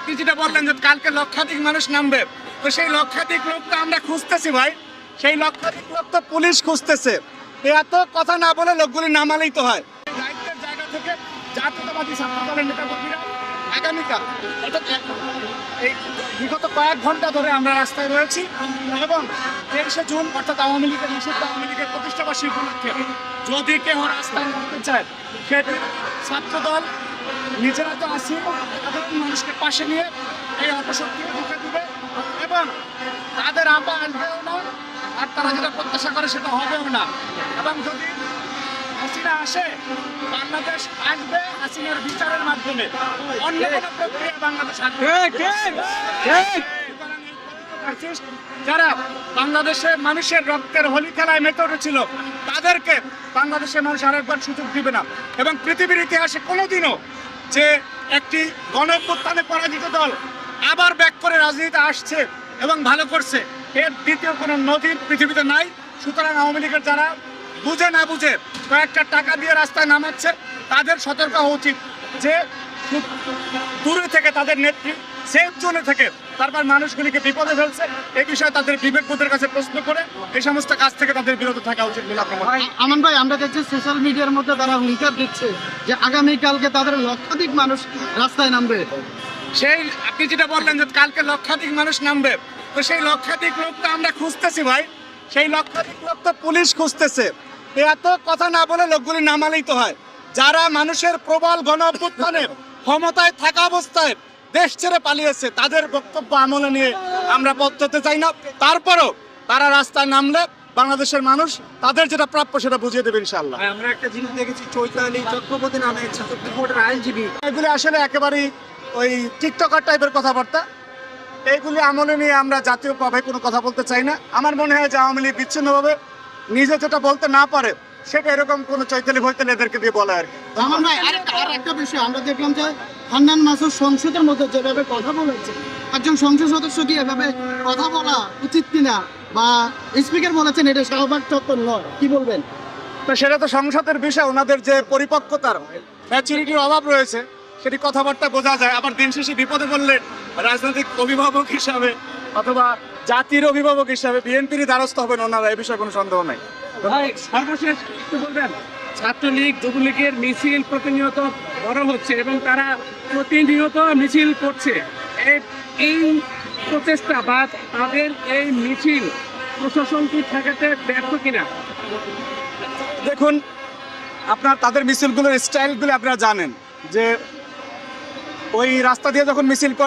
আপনি যেটা বললেন যে কালকে লক্ষাধিক মানুষ নামবে, তো সেই লক্ষাধিক লোক তো আমরা খুঁজতেছি ভাই, সেই লক্ষাধিক লোক তো পুলিশ খুঁজতেছে। এত কথা না বলে লোকগুলি নামালেই তো হয়। দায়িত্বের জায়গা থেকে জাতীয়তাবাদী ছাত্র দলের নেতাকর্মীরা আগামীকাল এই বিগত কয়েক ঘন্টা ধরে আমরা রাস্তায় রয়েছি এবং 23শে জুন অর্থাৎ আওয়ামী লীগের নিষিদ্ধ আওয়ামী লীগের প্রতিষ্ঠাবার্ষিকী উপলক্ষে যদি কেউ রাস্তায় নামতে চায় সেটি ছাত্রদল নিজেরা তো আসি, সাধারণ মানুষকে পাশে নিয়ে এই অপশক্তি ঢুকে দিবে এবং তাদের আম্বা আসবেও না, আর তারা যেটা প্রত্যাশা করে সেটা হবেও না। এবং যদি হাসিনা আসে, বাংলাদেশ আসবে হাসিনার বিচারের মাধ্যমে, অন্য কোনো প্রক্রিয়া বাংলাদেশ আসবে। যারা বাংলাদেশের মানুষের রক্তের হোলি খেলায় মেতে উঠেছিল তাদেরকে বাংলাদেশের মানুষ আরেকবার সুযোগ দিবে না। এবং পৃথিবীর ইতিহাসে কোনোদিনও যে একটি গণঅভ্যুত্থানে পরাজিত দল আবার ব্যাক করে রাজনীতিতে আসছে এবং ভালো করছে, এর দ্বিতীয় কোনো নজির পৃথিবীতে নাই। সুতরাং আওয়ামী লীগের যারা বুঝে না বুঝে কয়েকটা টাকা দিয়ে রাস্তায় নামাচ্ছে তাদের সতর্ক হওয়া উচিত যে দূরে থেকে তাদের নেত্রী সেফ জোনে থেকে তারপর মানুষগুলিকে বিপদে ফেলছে, এই বিষয়ে তাদের বিবেকবোধের কাছে প্রশ্ন করে এই সমস্ত কাজ থেকে তাদের বিরত থাকা উচিত বলে আপনার। আমান ভাই, আমরা দেখছি সোশ্যাল মিডিয়ার মধ্যে তারা হুঙ্কার দিচ্ছে যে আগামীকালকে তাদের লক্ষাধিক মানুষ রাস্তায় নামবে। সেই আপনি যেটা বললেন যে কালকে লক্ষাধিক মানুষ নামবে, তো সেই লক্ষাধিক লোক তো আমরা খুঁজতেছি ভাই, সেই লক্ষাধিক লোক তো পুলিশ খুঁজতেছে। এত কথা না বলে লোকগুলি নামালেই তো হয়। যারা মানুষের প্রবল গণ অভ্যুত্থানে ক্ষমতায় থাকা অবস্থায় দেশ ছেড়ে পালিয়েছে তাদের বক্তব্য আমলে নিয়ে আমরা পথতে চাই না। তারপরও তারা রাস্তায় নামলে বাংলাদেশের মানুষ তাদের যেটা প্রাপ্য সেটা বুঝিয়ে দেবে ইনশাআল্লাহ। আমরা একটা জিনিস দেখেছি, চৈতালি চক্রবর্তী নামে সুপ্রিম কোর্টের আইনজীবী, এগুলি আসলে একেবারেই ওই টিকটকার টাইপের কথাবার্তা। এইগুলি আমলে নিয়ে আমরা জাতীয়ভাবে কোনো কথা বলতে চাই না। আমার মনে হয় যে আওয়ামী লীগ বিচ্ছিন্নভাবে নিজে যেটা বলতে না পারে সেটা এরকম কোনো চৈতালি ভৈতালি এদেরকে দিয়ে বলে আর কি। আমার ভাই আর একটা বিষয় আমরা দেখলাম যে হান্নান মাসুদ সংসদের মধ্যে যেভাবে কথা বলেছে, একজন সংসদ সদস্য কি এভাবে কথা বলা উচিত কিনা, বা স্পিকার বলেছেন এটা শাহবাগ চত্বর নয়, কি বলবেন? তো সেটা তো সংসদের বিষয়, ওনাদের যে পরিপক্কতার ম্যাচুরিটির অভাব রয়েছে সেটি কথাবার্তা বোঝা যায়। আবার দিন শেষে বিপদে পড়লে রাজনৈতিক অভিভাবক হিসাবে অথবা জাতির অভিভাবক হিসাবে বিএনপির দ্বারস্থ হবেন ওনারা, এই বিষয়ে কোনো সন্দেহ নাই। সর্বশেষ একটু বলবেন, ছাত্রলীগ যুবলীগের মিছিল প্রতিনিয়ত বড় হচ্ছে এবং তারা প্রতিনিয়ত মিছিল করছে, এই প্রচেষ্টা বা তাদের এই মিছিল প্রশাসন কি ঠেকাতে ব্যর্থ কিনা? দেখুন, আপনার তাদের মিছিলগুলোর স্টাইলগুলো আপনারা জানেন যে ওই রাস্তা দিয়ে যখন মিছিল